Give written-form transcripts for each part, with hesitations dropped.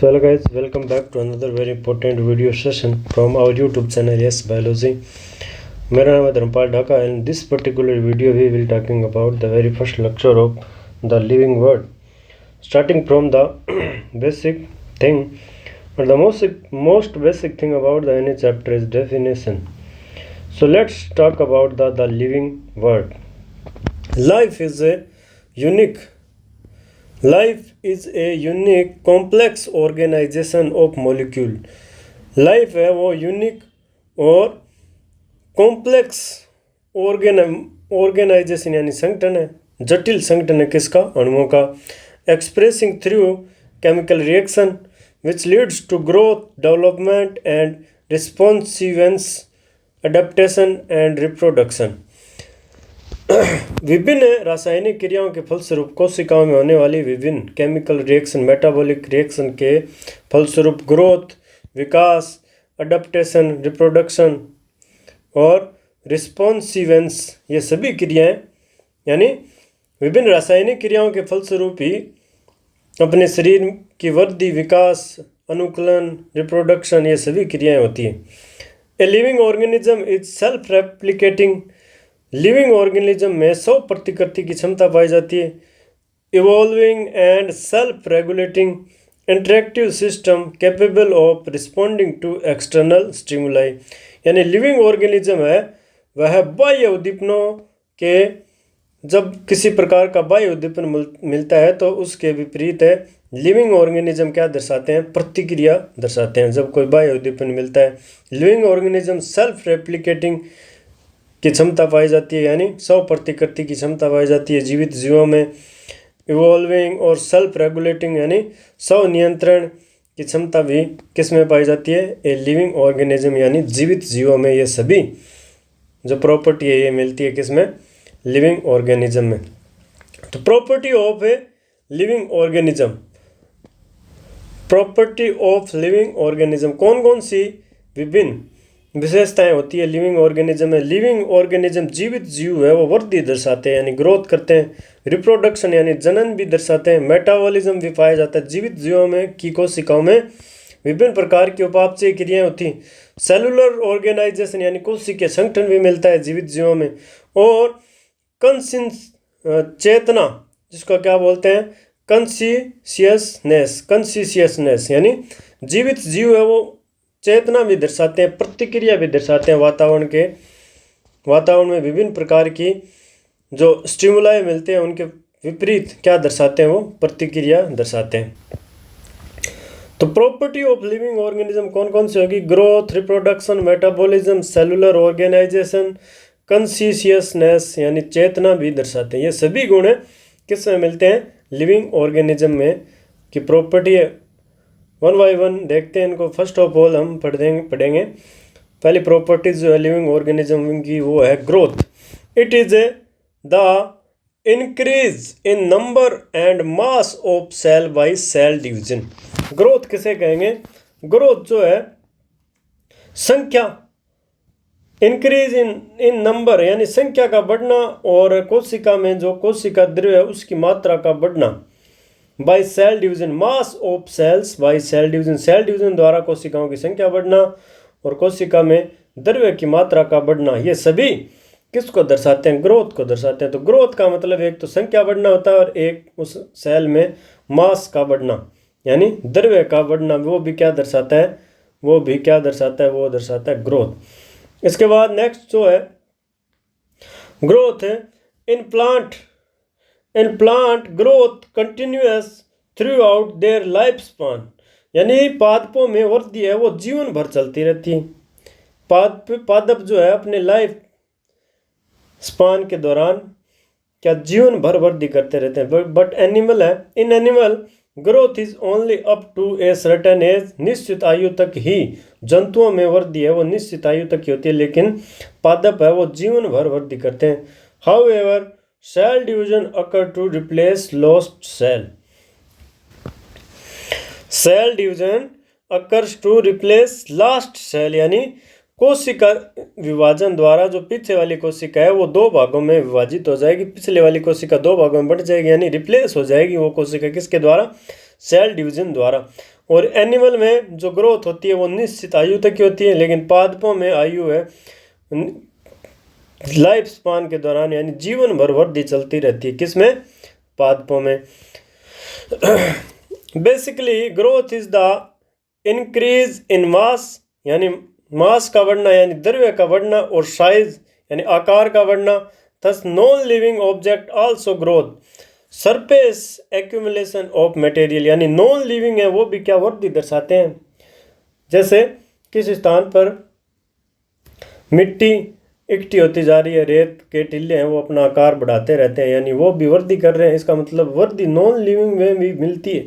So hello guys, welcome back to another very important video session from our YouTube channel Yes Biology. मेरा नाम है Dharmpal Dhaka and in this particular video we will talking about the very first lecture of the living world, starting from the basic thing. But the most basic thing about the any chapter is definition. So let's talk about the living world. Life is a unique complex organization of molecule. Life है वो unique और complex organisation यानी संगठन है, जटिल संगठन है किसका? अणुओं का. Expressing through chemical reaction which leads to growth, development and responsiveness, adaptation and reproduction. विभिन्न रासायनिक क्रियाओं के फलस्वरूप कोशिकाओं में होने वाली विभिन्न केमिकल रिएक्शन, मेटाबॉलिक रिएक्शन के फलस्वरूप ग्रोथ, विकास, अडेप्टेशन, रिप्रोडक्शन और रिस्पॉन्सिवेंस, ये सभी क्रियाएं यानी विभिन्न रासायनिक क्रियाओं के फलस्वरूप ही अपने शरीर की वृद्धि, विकास, अनुकूलन, रिप्रोडक्शन, ये सभी क्रियाएं होती हैं. A living organism is self replicating. Living organism में 100 प्रतिकृति की क्षमता पाई जाती है. Evolving and self regulating interactive system capable of responding to external stimuli. यानी लिविंग ऑर्गेनिज्म है वह बाह्य उद्दीपनों के, जब किसी प्रकार का बाह्य उद्दीपन मिलता है तो उसके विपरीत है लिविंग ऑर्गेनिज्म क्या दर्शाते हैं? प्रतिक्रिया दर्शाते हैं. जब कोई बाह्य उद्दीपन मिलता है, लिविंग ऑर्गेनिज्म सेल्फ रेप्लिकेटिंग की क्षमता पाई जाती है, यानी 100 प्रतिकृति की क्षमता पाई जाती है जीवित जीवों में. इवॉल्विंग और सेल्फ रेगुलेटिंग यानी 100 नियंत्रण की क्षमता भी किस में पाई जाती है? ए लिविंग ऑर्गेनिज्म यानी जीवित जीवों में. ये सभी जो प्रॉपर्टी है ये मिलती है किस में? लिविंग ऑर्गेनिज्म में. तो property of A living organism, property of living organism, कौन कौन सी विभिन्न विशेषताएं होती है लिविंग ऑर्गेनिज्म में? लिविंग ऑर्गेनिज्म जीवित जीव है वो वृद्धि दर्शाते हैं यानी ग्रोथ करते हैं. रिप्रोडक्शन यानी जनन भी दर्शाते हैं. मेटाबॉलिज्म भी पाया जाता है. जीवित जीवों में की कोशिकाओं में विभिन्न प्रकार की उपापचय क्रियाएं होती हैं. सेलुलर ऑर्गेनाइजेशन यानी कोशिकीय संगठन भी मिलता है जीवित जीवों में. और चेतना, जिसको क्या बोलते हैं? कंसिशियसनेस यानी जीवित जीव है वो चेतना भी दर्शाते हैं, प्रतिक्रिया भी दर्शाते हैं. वातावरण में विभिन्न प्रकार की जो स्टिमुलाई मिलते हैं उनके विपरीत क्या दर्शाते हैं? वो प्रतिक्रिया दर्शाते हैं. तो प्रॉपर्टी ऑफ लिविंग ऑर्गेनिज्म कौन कौन सी होगी? Growth, reproduction, metabolism, cellular organisation, consciousness यानी चेतना भी दर्शाते हैं. ये सभी गुण किस में मिलते हैं? लिविंग ऑर्गेनिज्म में की प्रॉपर्टी है. वन बाई वन देखते हैं इनको. फर्स्ट ऑफ ऑल हम पढ़ेंगे पहली प्रॉपर्टीज जो है लिविंग ऑर्गेनिज्म की, वो है growth. It is the increase in number and mass of cell by cell division. Growth किसे कहेंगे? ग्रोथ जो है संख्या, इंक्रीज इन नंबर यानी संख्या का बढ़ना, और कोशिका में जो कोशिका द्रव्य है उसकी मात्रा का बढ़ना. By cell division, mass of cells by cell division, cell division द्वारा कोशिकाओं की संख्या बढ़ना और कोशिका में द्रव्य की मात्रा का बढ़ना, ये सभी किसको दर्शाते हैं? ग्रोथ को दर्शाते हैं. तो ग्रोथ का मतलब एक तो संख्या बढ़ना होता है और एक उस सेल में मास का बढ़ना यानी द्रव्य का बढ़ना. वो भी क्या दर्शाता है? वो दर्शाता है ग्रोथ. इसके बाद नेक्स्ट जो है ग्रोथ है in plant growth continuous through out their life span. यानी पादपों में वृद्धि है वो जीवन भर चलती रहती है. पादप जो है अपने लाइफ स्पान के दौरान क्या जीवन भर वृद्धि करते रहते हैं. बट एनिमल है, in animal growth is only up to a certain age. निश्चित आयु तक ही जंतुओं में वृद्धि है वो निश्चित आयु तक ही होती है, लेकिन पादप है वो जीवन भर वृद्धि करते हैं. However cell division occur to replace lost cell. Cell division occurs to replace last cell यानी कोशिका विभाजन द्वारा जो पीछे वाली कोशिका है वो 2 भागों में विभाजित हो जाएगी. पिछले वाली कोशिका 2 भागों में बढ़ जाएगी यानी रिप्लेस हो जाएगी वो कोशिका किसके द्वारा? सेल डिवीजन द्वारा। और एनिमल में जो ग्रोथ होती है वो निश्चित आयु तक की होती है, लेकिन पादपों में आयु है लाइफ स्पान के दौरान, यानी जीवन भर वृद्धि चलती रहती है। किसमें? पादपों में। Basically growth is the increase in mass, यानी मास का बढ़ना यानी द्रव्य का बढ़ना, और साइज यानी आकार का बढ़ना। Thus non living object also growth surface accumulation of material, यानी नॉन लिविंग है वो भी क्या वृद्धि दर्शाते हैं। जैसे किस स्थान पर मिट्टी इकट्ठी होती जा रही है, रेत के टिल्ले हैं वो अपना आकार बढ़ाते रहते हैं, यानी वो भी वृद्धि कर रहे हैं। इसका मतलब वृद्धि नॉन लिविंग में भी मिलती है।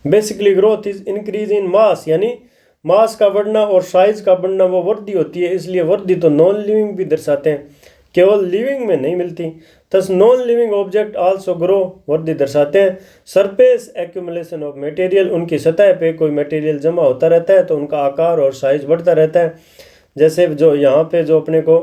Basically growth is increase in mass, यानी मास का बढ़ना और साइज का बढ़ना वो वृद्धि होती है, इसलिए वृद्धि तो नॉन लिविंग भी दर्शाते हैं, केवल लिविंग में नहीं मिलती। Thus non living object also grow वृद्धि दर्शाते हैं। सरफेस एक्यूमुलेशन ऑफ मटेरियल, उनकी सतह पे कोई मटेरियल जमा होता रहता है तो उनका आकार और साइज बढ़ता रहता है। जैसे जो यहाँ पे जो अपने को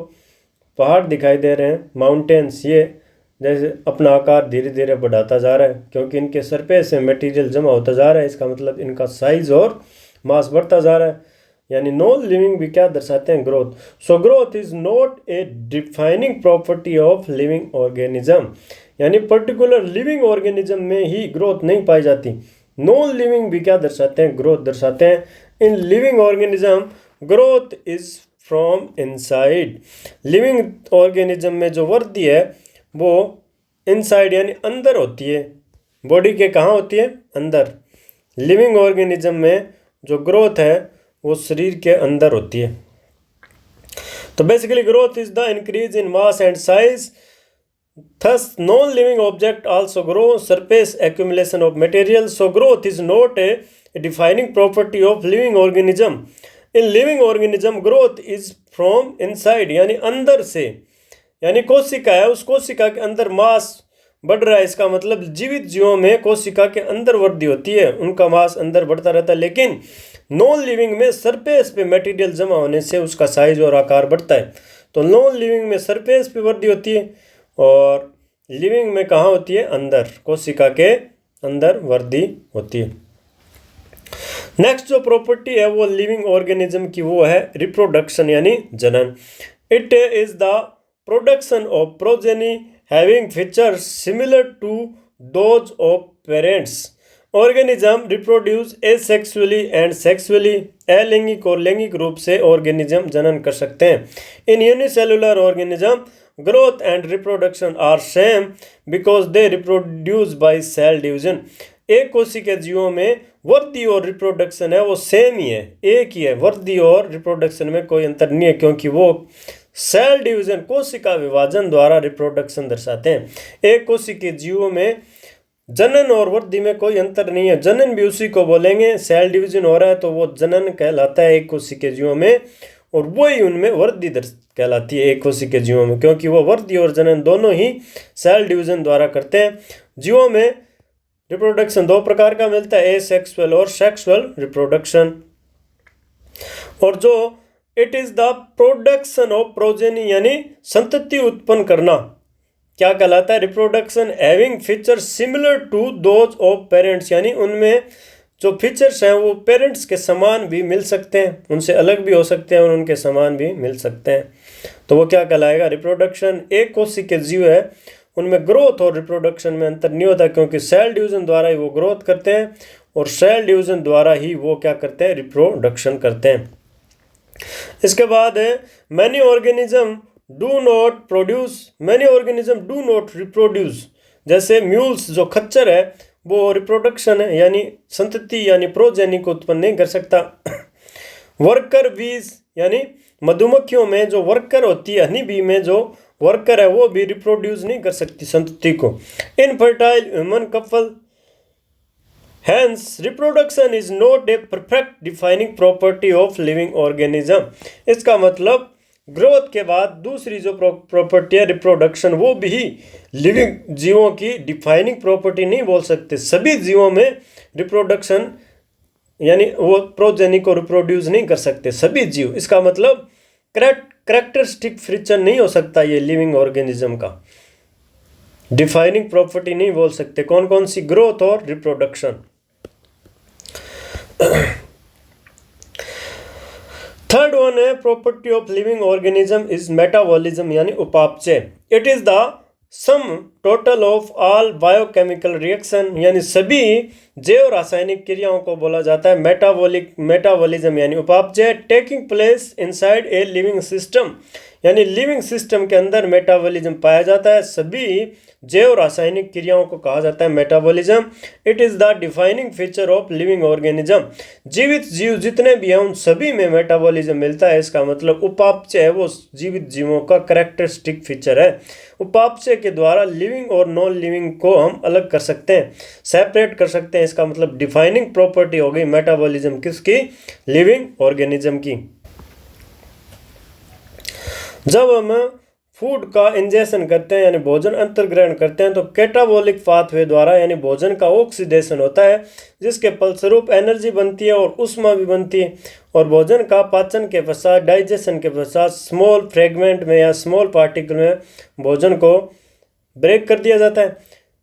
पहाड़ दिखाई दे रहे हैं, माउंटेन्स, ये जैसे अपना आकार धीरे धीरे बढ़ाता जा रहा है क्योंकि इनके सरफेस से मटेरियल जमा होता जा रहा है। इसका मतलब इनका साइज और मास बढ़ता जा रहा है, यानी नॉन लिविंग भी क्या दर्शाते हैं? Growth. So growth is not A defining property of living organism, यानी पर्टिकुलर लिविंग ऑर्गेनिज्म में ही ग्रोथ नहीं पाई जाती। नॉन लिविंग भी क्या दर्शाते हैं? ग्रोथ दर्शाते हैं। In living organism growth is from inside, living organism में जो वृद्धि है वो इनसाइड यानी अंदर होती है। बॉडी के कहाँ होती है? अंदर। लिविंग ऑर्गेनिज्म में जो ग्रोथ है वो शरीर के अंदर होती है। तो basically growth is the increase in mass and size. Thus non living object also grow surface accumulation of material. So growth is not A defining property of living organism. In living organism growth is from inside, यानी अंदर से, यानी कोशिका है उस कोशिका के अंदर मास बढ़ रहा है। इसका मतलब जीवित जीवों में कोशिका के अंदर वृद्धि होती है, उनका मास अंदर बढ़ता रहता है। लेकिन नॉन लिविंग में सरफेस पे मटेरियल जमा होने से उसका साइज और आकार बढ़ता है। तो नॉन लिविंग में सरफेस पे वृद्धि होती है और लिविंग में कहाँ होती है? अंदर, कोशिका के अंदर वृद्धि होती है। नेक्स्ट जो प्रॉपर्टी है वो लिविंग ऑर्गेनिज्म की वो है रिप्रोडक्शन, यानी जनन। It is the production of progeny having features similar to those of parents. Organism reproduce asexually and sexually, अलैंगिक और लैंगिक रूप से ऑर्गेनिज्म जनन कर सकते हैं। In unicellular organism growth and reproduction are same because they reproduce by cell division. एक कोशिका जीवों में वृद्धि और रिप्रोडक्शन है वो सेम ही है, एक ही है। वृद्धि और रिप्रोडक्शन में कोई अंतर नहीं है क्योंकि वो सेल डिवीजन, कोशिका विभाजन द्वारा रिप्रोडक्शन दर्शाते हैं। एक कोशिका जीवों में जनन और वृद्धि में कोई अंतर नहीं है। जनन भी उसी को बोलेंगे, सेल डिवीजन हो रहा है तो वो जनन कहलाता है एक कोशिका जीवों में, और वही उनमें वृद्धि कहलाती है एक कोशिका जीवों में, क्योंकि वो वृद्धि और जनन दोनों ही सेल डिवीजन द्वारा करते हैं। जीवों में रिप्रोडक्शन दो प्रकार का मिलता है, एसेक्सुअल और सेक्सुअल रिप्रोडक्शन। और जो it is the production of progeny, यानी संतति उत्पन्न करना, क्या कहलाता है? Reproduction having features similar to those of parents, यानी उनमें जो फीचर्स हैं वो पेरेंट्स के समान भी मिल सकते हैं, उनसे अलग भी हो सकते हैं और उनके समान भी मिल सकते हैं। तो वो क्या कहलाएगा? रिप्रोडक्शन। एक कोशिका जीव है उनमें ग्रोथ और रिप्रोडक्शन में अंतर नहीं होता क्योंकि सेल डिवीजन द्वारा ही वो ग्रोथ करते हैं और सेल डिवीजन द्वारा ही वो क्या करते हैं? रिप्रोडक्शन करते हैं। इसके बाद है many organism do not produce, many organism do not reproduce. जैसे म्यूल्स जो खच्चर है वो रिप्रोडक्शन है यानी संतति यानी प्रोजेनी को उत्पन्न नहीं कर सकता। वर्कर बीज यानी मधुमक्खियों में जो वर्कर होती है, हनी बी में जो वर्कर है वो भी रिप्रोड्यूस नहीं कर सकती संतति को। Infertile human couple, hence reproduction is not a perfect defining property of living organism. इसका मतलब ग्रोथ के बाद दूसरी जो प्रॉपर्टी है रिप्रोडक्शन, वो भी लिविंग जीवों की डिफाइनिंग प्रॉपर्टी नहीं बोल सकते। सभी जीवों में रिप्रोडक्शन यानी वो प्रोजेनी को रिप्रोड्यूस नहीं कर सकते सभी जीव। इसका मतलब कैरेक्टरिस्टिक फीचर नहीं हो सकता ये लिविंग ऑर्गेनिज्म का, डिफाइनिंग प्रॉपर्टी नहीं बोल सकते। कौन कौन सी? ग्रोथ और रिप्रोडक्शन। वन है property of living organism is metabolism यानी उपापचय। It is the sum total of all biochemical reaction यानी सभी जैव रासायनिक क्रियाओं को बोला जाता है मेटाबॉलिज्म यानी उपापचय। Taking place inside a living system यानी लिविंग सिस्टम के अंदर मेटाबॉलिज्म पाया जाता है। सभी जैव रासायनिक क्रियाओं को कहा जाता है metabolism. It is the defining feature of living organism. जीवित जीव जितने भी हैं उन सभी में मेटाबॉलिज्म मिलता है। इसका मतलब उपापचय है वो जीवित जीवों का कैरेक्टरिस्टिक फीचर है। उपापचय के द्वारा लिविंग और नॉन लिविंग को हम अलग कर सकते हैं, सेपरेट कर सकते हैं। इसका मतलब डिफाइनिंग प्रॉपर्टी हो गई मेटाबॉलिज्म किसकी? लिविंग ऑर्गेनिज्म की। जब हम फूड का इंजेक्शन करते हैं यानी भोजन अंतर्ग्रहण करते हैं तो कैटाबॉलिक पाथवे द्वारा यानी भोजन का ऑक्सीडेशन होता है, जिसके फलस्वरूप एनर्जी बनती है और ऊष्मा भी बनती है। और भोजन का पाचन के पश्चात डाइजेशन के पश्चात स्मॉल फ्रेगमेंट में या स्मॉल पार्टिकल में भोजन को ब्रेक कर दिया जाता है।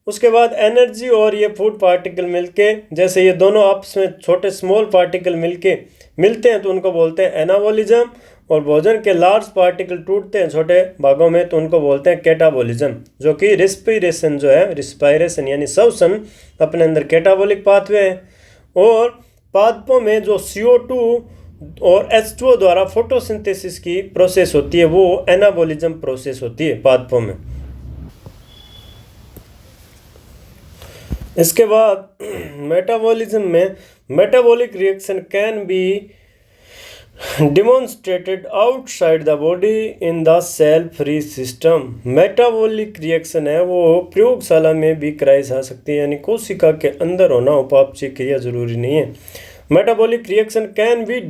उसके बाद एनर्जी और ये फूड पार्टिकल मिलके, जैसे ये दोनों आपस में छोटे स्मॉल पार्टिकल मिलते हैं तो उनको बोलते हैं एनाबॉलिज्म। और भोजन के लार्ज पार्टिकल टूटते हैं छोटे भागों में तो उनको बोलते हैं कैटाबॉलिज्म, जो कि रिस्पायरेशन यानी श्वसन अपने अंदर कैटाबॉलिक पाथवे है। और पादपों में जो CO2 और H2O द्वारा फोटोसिंथेसिस की प्रोसेस होती है वो एनाबॉलिज्म प्रोसेस होती है पादपों में। इसके बाद मेटाबॉलिज्म में metabolic reaction can be demonstrated outside the body in the cell free system। Metabolic reaction है वो प्रयोगशाला में भी कराई जा सकती है यानी कोशिका के अंदर होना उपापचय क्रिया जरूरी नहीं है। Metabolic reaction can be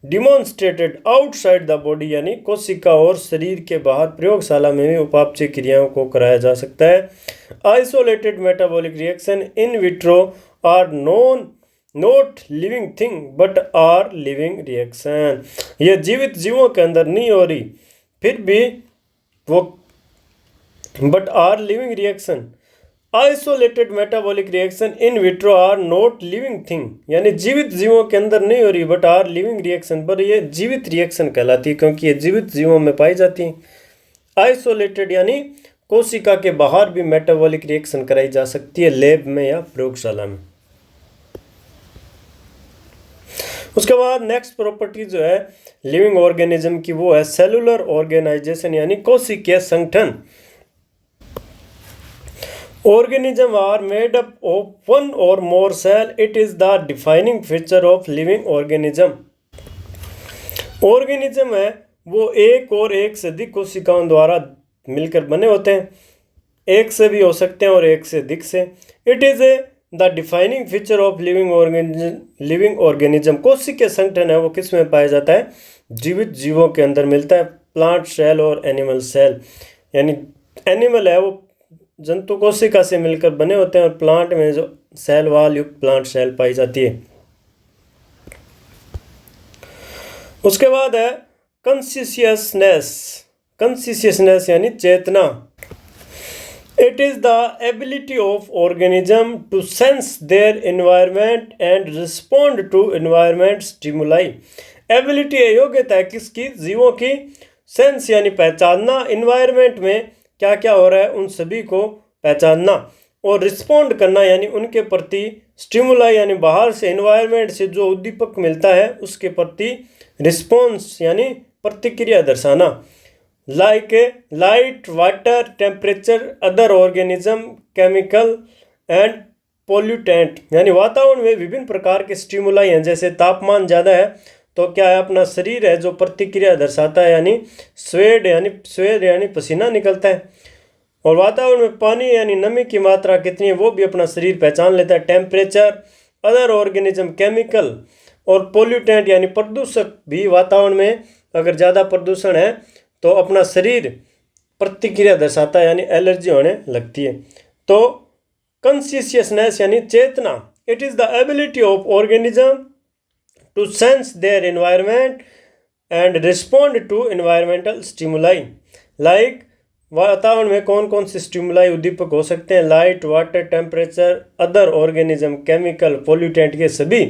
demonstrated outside the body यानी कोशिका और शरीर के बाहर प्रयोगशाला में भी उपापचय क्रियाओं को कराया जा सकता है। Isolated metabolic reaction in vitro are not living thing but are living reaction. ये जीवित जीवों के अंदर नहीं हो रही फिर भी वो but are living reaction. Isolated metabolic reaction in vitro are not living thing यानी जीवित जीवों के अंदर नहीं हो रही बट आर लिविंग रिएक्शन, पर ये जीवित रिएक्शन कहलाती है क्योंकि ये जीवित जीवों में पाई जाती है। आइसोलेटेड यानी कोशिका के बाहर भी मेटाबॉलिक रिएक्शन कराई जा सकती है लैब में या प्रयोगशाला में। उसके बाद नेक्स्ट प्रॉपर्टी जो है लिविंग ऑर्गेनिज्म की वो है सेलुलर ऑर्गेनाइजेशन यानी कोशिकीय संगठन। Organism are made up of one और more cell. It is the defining feature of living organism. Organism है वो एक और एक से अधिक कोशिकाओं द्वारा मिलकर बने होते हैं, एक से भी हो सकते हैं और एक से अधिक से। It is the defining feature of living organism. कोशिकीय संगठन है वो किस में पाया जाता है? जीवित जीवों के अंदर मिलता है, प्लांट सेल और एनिमल सेल। यानी एनिमल है वो जंतु कोशिका से मिलकर बने होते हैं और प्लांट में जो सेल वाल युक्त प्लांट सेल पाई जाती है। उसके बाद है कॉन्शियसनेस यानी चेतना। It is the ability of organism to sense their environment and respond to environment stimuli। Ability है योग्यता है किसकी? जीवों की। सेंस यानी पहचानना, इन्वायरमेंट में क्या क्या हो रहा है उन सभी को पहचानना, और रिस्पॉन्ड करना यानी उनके प्रति, स्टिमुलाई यानी बाहर से इन्वायरमेंट से जो उद्दीपक मिलता है उसके प्रति रिस्पॉन्स यानी प्रतिक्रिया दर्शाना। Like light, water, temperature, other organism, chemical and pollutant यानी वातावरण में विभिन्न प्रकार के स्टिमुलाई हैं। जैसे तापमान ज़्यादा है तो क्या है अपना शरीर है जो प्रतिक्रिया दर्शाता है यानी स्वेट यानी पसीना निकलता है। और वातावरण में पानी यानी नमी की मात्रा कितनी है वो भी अपना शरीर पहचान लेता है। टेम्परेचर, अदर ऑर्गेनिज्म, केमिकल और पोल्यूटेंट यानी प्रदूषक भी वातावरण में अगर ज़्यादा प्रदूषण है तो अपना शरीर प्रतिक्रिया दर्शाता है यानी एलर्जी होने लगती है। तो कॉन्शियसनेस यानी चेतना। It is the ability of organism to sense their environment and respond to environmental stimuli. Like वातावरण में कौन कौन से स्टिमुलाई उद्दीपक हो सकते हैं? Light, water, temperature, other organism, chemical, pollutant, ये सभी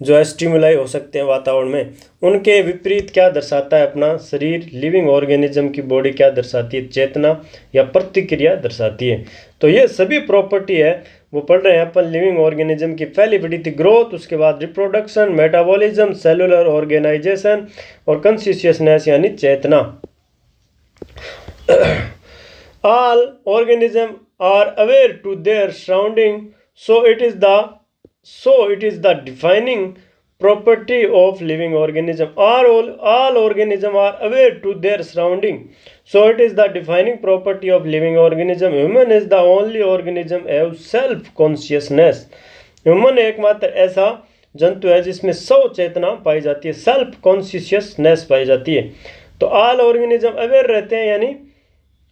जो है स्टिमुलाई हो सकते हैं वातावरण में, उनके विपरीत क्या दर्शाता है अपना शरीर, लिविंग ऑर्गेनिज्म की बॉडी क्या दर्शाती है, चेतना या प्रतिक्रिया दर्शाती है। तो ये सभी प्रॉपर्टी है वो पढ़ रहे हैं अपन लिविंग ऑर्गेनिज्म की। पहली पढ़ी थी ग्रोथ, उसके बाद रिप्रोडक्शन, मेटाबॉलिज्म, सेलुलर ऑर्गेनाइजेशन और कॉन्शियसनेस यानी चेतना। All organisms are aware to their surrounding, so it is the defining property of living organism. All organisms are aware to their surrounding, so it is the defining property of living organism. Human is the only organism have self consciousness. Human एकमात्र ऐसा जंतु है जिसमें स्व चेतना पाई जाती है, self consciousness पाई जाती है। तो ऑल ऑर्गेनिज्म अवेयर रहते हैं, यानी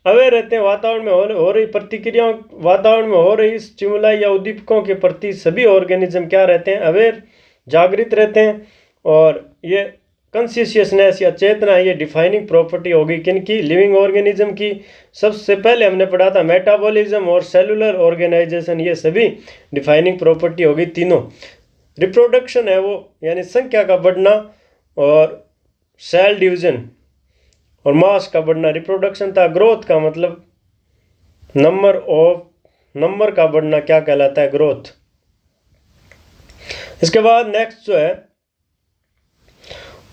अवेयर रहते हैं वातावरण में हो रही प्रतिक्रियाओं, वातावरण में हो रही स्टिमुलाई या उद्दीपकों के प्रति सभी ऑर्गेनिज्म क्या रहते हैं, अवेयर, जागृत रहते हैं। और ये कॉन्शियसनेस या चेतना, ये डिफाइनिंग प्रॉपर्टी होगी किनकी, लिविंग ऑर्गेनिज्म की। सबसे पहले हमने पढ़ा था मेटाबॉलिज्म और सेलुलर ऑर्गेनाइजेशन, ये सभी डिफाइनिंग प्रॉपर्टी होगी तीनों। रिप्रोडक्शन है वो यानी संख्या का बढ़ना, और सेल डिवीजन और मास का बढ़ना रिप्रोडक्शन था। ग्रोथ का मतलब नंबर का बढ़ना क्या कहलाता है, ग्रोथ। इसके बाद नेक्स्ट जो है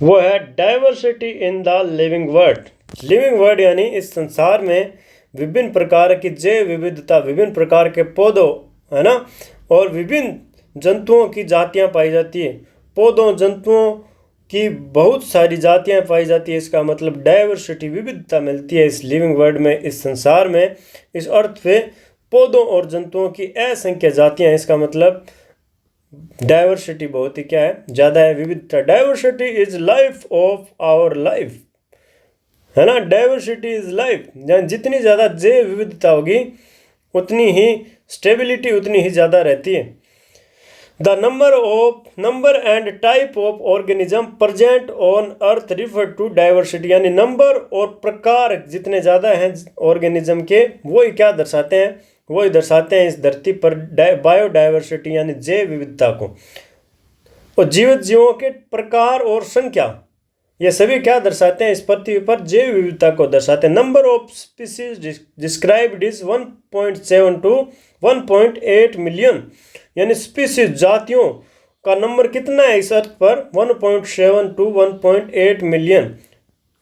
वो है diversity in the living world. Living world यानी इस संसार में विभिन्न प्रकार की जैव विविधता, विभिन्न प्रकार के पौधों, है ना, और विभिन्न जंतुओं की जातियां पाई जाती है। पौधों जंतुओं की बहुत सारी जातियां पाई जाती है, इसका मतलब डाइवर्सिटी, विविधता मिलती है इस लिविंग वर्ल्ड में, इस संसार में। इस अर्थ पे पौधों और जंतुओं की असंख्य जातियां, इसका मतलब डाइवर्सिटी बहुत ही क्या है, ज़्यादा है, विविधता। Diversity is life of our life, है ना, डाइवर्सिटी इज लाइफ। जितनी ज़्यादा जैव विविधता होगी उतनी ही स्टेबिलिटी उतनी ही ज़्यादा रहती है। The number and type of organism present on earth refer to diversity, यानी नंबर और प्रकार जितने ज़्यादा हैं ऑर्गेनिज्म के, वही क्या दर्शाते हैं, वही दर्शाते हैं इस धरती पर बायोडाइवर्सिटी यानी जैव विविधता को। और जीवित जीवों के प्रकार और संख्या, ये सभी क्या दर्शाते हैं, इस पृथ्वी पर जैव विविधता को दर्शाते हैं। Number of species described is 1.7 to 1.8 million, यानी स्पीसीज जातियों का नंबर कितना है इस अर्थ पर, 1.7 to 1.8 मिलियन,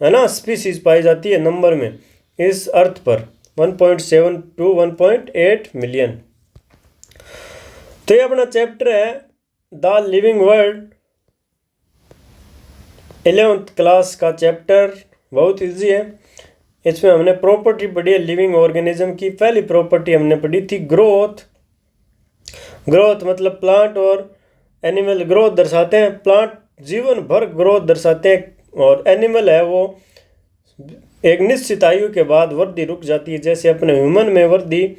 है ना, स्पीसीज पाई जाती है नंबर में इस अर्थ पर, 1.7 to 1.8 मिलियन। तो ये अपना चैप्टर है the living world, 11th class का चैप्टर, बहुत इजी है। इसमें हमने प्रॉपर्टी पढ़ी है लिविंग ऑर्गेनिज्म की। पहली प्रॉपर्टी हमने पढ़ी थी ग्रोथ। ग्रोथ मतलब प्लांट और एनिमल ग्रोथ दर्शाते हैं, प्लांट जीवन भर ग्रोथ दर्शाते हैं, और एनिमल है वो एक निश्चित आयु के बाद वृद्धि रुक जाती है। जैसे अपने ह्यूमन में वृद्धि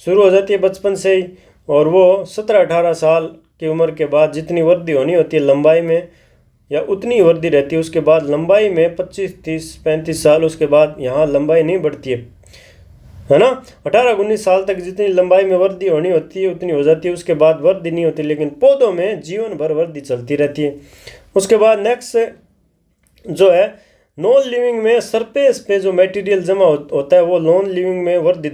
शुरू हो जाती है बचपन से ही, और वो 17-18 साल की उम्र के बाद जितनी वृद्धि होनी होती है लंबाई में, या उतनी वृद्धि रहती है। उसके बाद लंबाई में 25, 30, 35 साल, उसके बाद यहाँ लंबाई नहीं बढ़ती है ना। 18-19 साल तक जितनी लंबाई में वृद्धि होनी होती है उतनी हो जाती है, उसके बाद वृद्धि नहीं होती। लेकिन पौधों में जीवन भर वृद्धि चलती रहती है। उसके बाद नेक्स्ट जो है नॉन लिविंग में सरफेस पे जो मटेरियल जमा होता है वो नॉन लिविंग में वृद्धि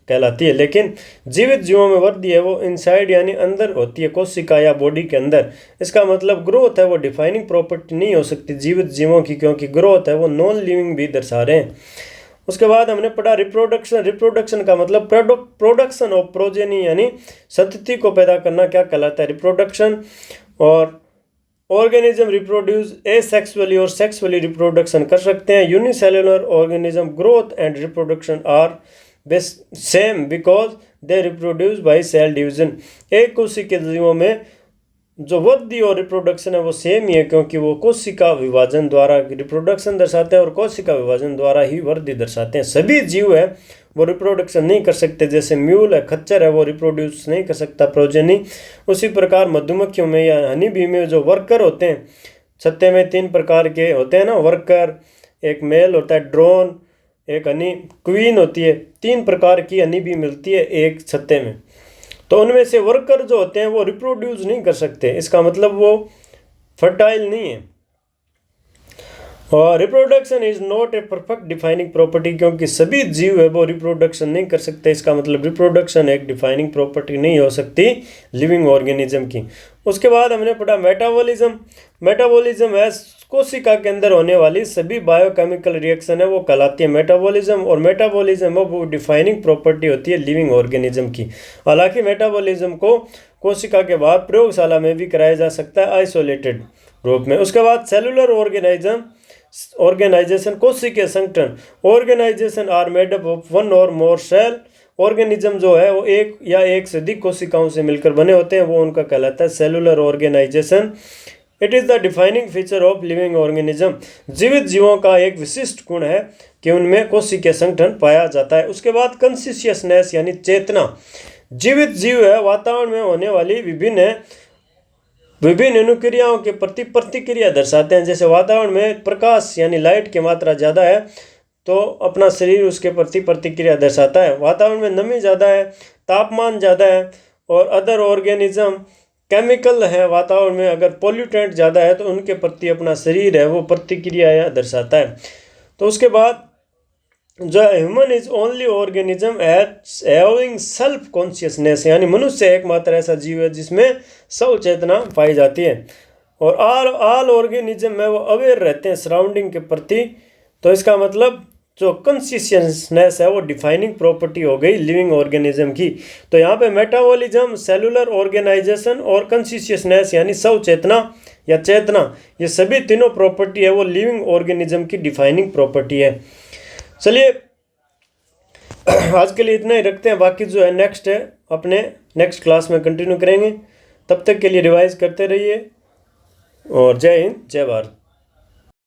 कहलाती है। लेकिन जीवित जीवों में वृद्धि है वो इनसाइड यानी अंदर होती है, कोशिका या बॉडी के अंदर। इसका मतलब ग्रोथ है वो डिफाइनिंग प्रॉपर्टी नहीं हो सकती जीवित जीवों की, क्योंकि ग्रोथ है वो नॉन लिविंग भी दर्शा रहे हैं। उसके बाद हमने पढ़ा रिप्रोडक्शन। रिप्रोडक्शन का मतलब प्रोडक्शन ऑफ प्रोजेनी यानी संतति को पैदा करना क्या कहलाता है, रिप्रोडक्शन। और ऑर्गेनिज्म रिप्रोड्यूस एसेक्सुअली और सेक्सुअली रिप्रोडक्शन कर सकते हैं। Unicellular organism growth and reproduction are same because they reproduce by cell division. एक कोशिका जीवों में जो वृद्धि और रिप्रोडक्शन है वो सेम ही है, क्योंकि वो कोशिका विभाजन द्वारा रिप्रोडक्शन दर्शाते हैं और कोशिका विभाजन द्वारा ही वृद्धि दर्शाते हैं। सभी जीव है वो रिप्रोडक्शन नहीं कर सकते, जैसे म्यूल है, खच्चर है, वो रिप्रोड्यूस नहीं कर सकता प्रोजेनी। उसी प्रकार मधुमक्खियों में या हनी बी में जो वर्कर होते हैं, छत्ते में 3 प्रकार के होते हैं ना वर्कर, एक मेल होता है ड्रोन, एक हनी क्वीन होती है। 3 प्रकार की हनी बी मिलती है एक छत्ते में। तो उनमें से वर्कर जो होते हैं वो रिप्रोड्यूस नहीं कर सकते। इसका मतलब वो फर्टाइल नहीं है। और reproduction is not a perfect defining property, क्योंकि सभी जीव है वो रिप्रोडक्शन नहीं कर सकते। इसका मतलब रिप्रोडक्शन एक डिफाइनिंग प्रॉपर्टी नहीं हो सकती लिविंग ऑर्गेनिज्म की। उसके बाद हमने पढ़ा मेटाबॉलिज्म। मेटाबॉलिज्म है कोशिका के अंदर होने वाली सभी बायोकेमिकल रिएक्शन है वो कहलाती है मेटाबॉलिज्म। और मेटाबॉलिज्म है वो डिफाइनिंग प्रॉपर्टी होती है लिविंग ऑर्गेनिज्म की। हालांकि मेटाबॉलिज्म को कोशिका के बाद प्रयोगशाला में भी कराया जा सकता है आइसोलेटेड रूप में। उसके बाद सेलुलर ऑर्गेनाइजेशन कोशिकीय संगठन। Organisation are made up of one और मोर सेल। ऑर्गेनिज्म जो है वो एक या एक से अधिक कोशिकाओं से मिलकर बने होते हैं, वो उनका कहलाता है cellular organisation. It is the defining feature of living organism. जीवित जीवों का एक विशिष्ट गुण है कि उनमें कोशिकीय संगठन पाया जाता है। उसके बाद कॉन्शियसनेस यानी चेतना। जीवित जीव है वातावरण में होने वाली विभिन्न अनुक्रियाओं के प्रति प्रतिक्रिया दर्शाते हैं। जैसे वातावरण में प्रकाश यानी लाइट की मात्रा ज़्यादा है तो अपना शरीर उसके प्रति प्रतिक्रिया दर्शाता है। वातावरण में नमी ज़्यादा है, तापमान ज़्यादा है, और अदर ऑर्गेनिज्म केमिकल है वातावरण में अगर पोल्यूटेंट ज़्यादा है तो उनके प्रति अपना शरीर है वो प्रतिक्रिया दर्शाता है। तो उसके बाद जो human is only organism having self consciousness, यानी मनुष्य एकमात्र ऐसा जीव है जिसमें स्व चेतना पाई जाती है। और ऑल ऑर्गेनिज्म में वो अवेयर रहते हैं सराउंडिंग के प्रति। तो इसका मतलब जो कॉन्शियसनेस है वो डिफाइनिंग प्रॉपर्टी हो गई लिविंग ऑर्गेनिज्म की। तो यहाँ पे मेटाबॉलिज्म, सेलुलर ऑर्गेनाइजेशन और कॉन्शियसनेस यानी स्व चेतना या चेतना, ये सभी तीनों प्रॉपर्टी है वो लिविंग ऑर्गेनिज्म की डिफाइनिंग प्रॉपर्टी है। चलिए आज के लिए इतना ही रखते हैं, बाकी जो है अपने नेक्स्ट क्लास में कंटिन्यू करेंगे। तब तक के लिए रिवाइज करते रहिए और जय हिंद जय भारत।